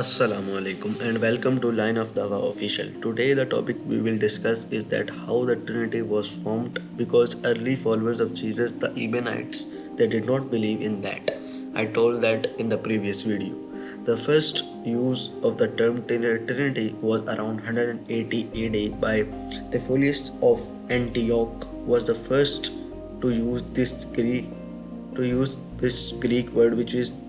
Assalamu alaikum and welcome to Line of Dava Official. Today the topic we will discuss is that how the Trinity was formed because early followers of Jesus, the Ebionites, they did not believe in that. I told that in the previous video. The first use of the term Trinity was around 180 AD by Theophilus of Antioch was the first to use this Greek word, which is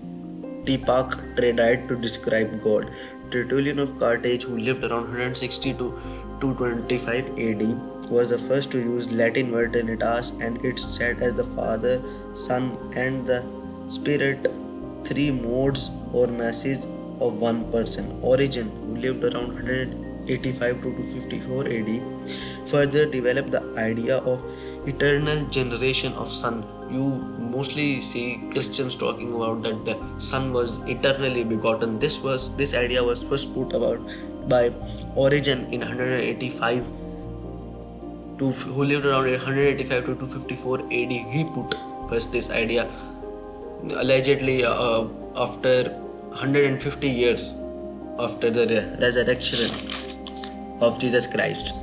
Tepak Tridite, to describe God. Tertullian of Carthage, who lived around 160 to 225 AD, was the first to use Latin word Trinitas, and it's said as the Father, Son, and the Spirit, three modes or masses of one person. Origen, who lived around 185 to 254 AD, further developed the idea of eternal generation of Son. You mostly see Christians talking about that the Son was eternally begotten. This idea was first put about by Origen in 185 to who lived around 185 to 254 AD. He put first this idea, allegedly after 150 years after the resurrection of Jesus Christ.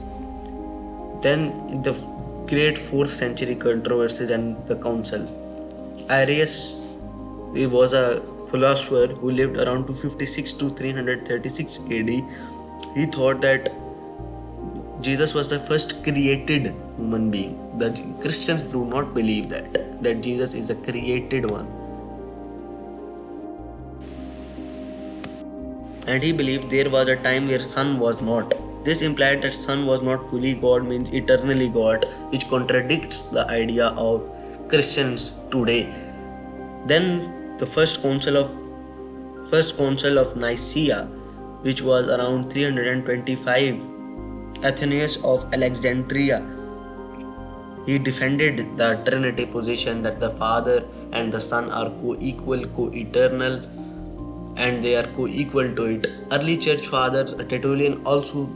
Then the great 4th century controversies and the council. Arius, he was a philosopher who lived around 256 to 336 AD. He thought that Jesus was the first created human being. The Christians do not believe that Jesus is a created one. And he believed there was a time where Son was not. This implied that Son was not fully God, means eternally God, which contradicts the idea of Christians today. Then the first council of Nicaea, which was around 325, Athanasius of Alexandria, he defended the Trinity position that the Father and the Son are co-equal, co-eternal, and they are co-equal to it. Early church fathers, Tertullian also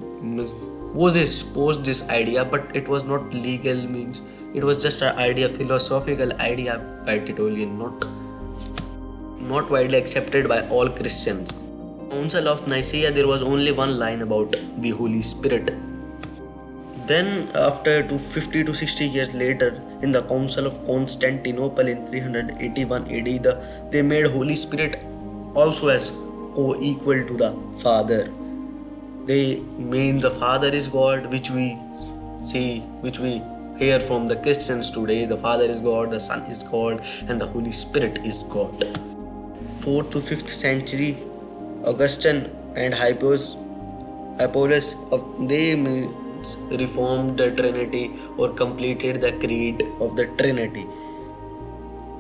posed this idea, but it was not legal, means it was just an idea, philosophical idea by Tertullian, not widely accepted by all Christians. Council of Nicaea, there was only one line about the Holy Spirit. Then after 250 to 60 years later, in the Council of Constantinople in 381 AD, they made Holy Spirit also as co-equal to the Father. They mean the Father is God, which we hear from the Christians today. The Father is God, the Son is God, and the Holy Spirit is God. 4th to 5th century, Augustine and Hippolytus, they reformed the Trinity or completed the creed of the Trinity.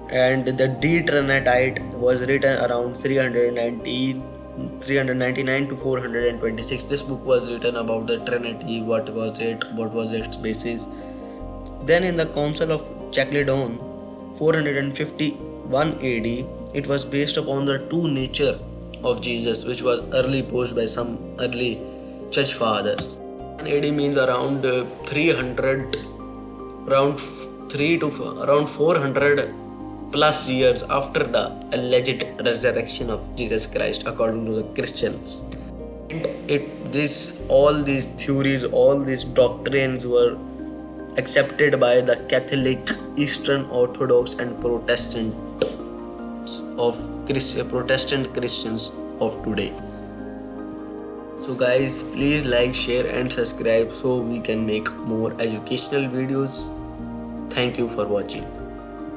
And the De Trinitite was written around 399 to 426. This book was written about the Trinity, what was its basis. Then in the Council of Chalcedon, 451 AD, it was based upon the two nature of Jesus, which was early posed by some early church fathers. AD means around 400 plus years after the alleged resurrection of Jesus Christ, according to the Christians. All these theories, all these doctrines were accepted by the Catholic, Eastern Orthodox, and Protestant Christians of today. So guys, please like, share and subscribe so we can make more educational videos. Thank you for watching.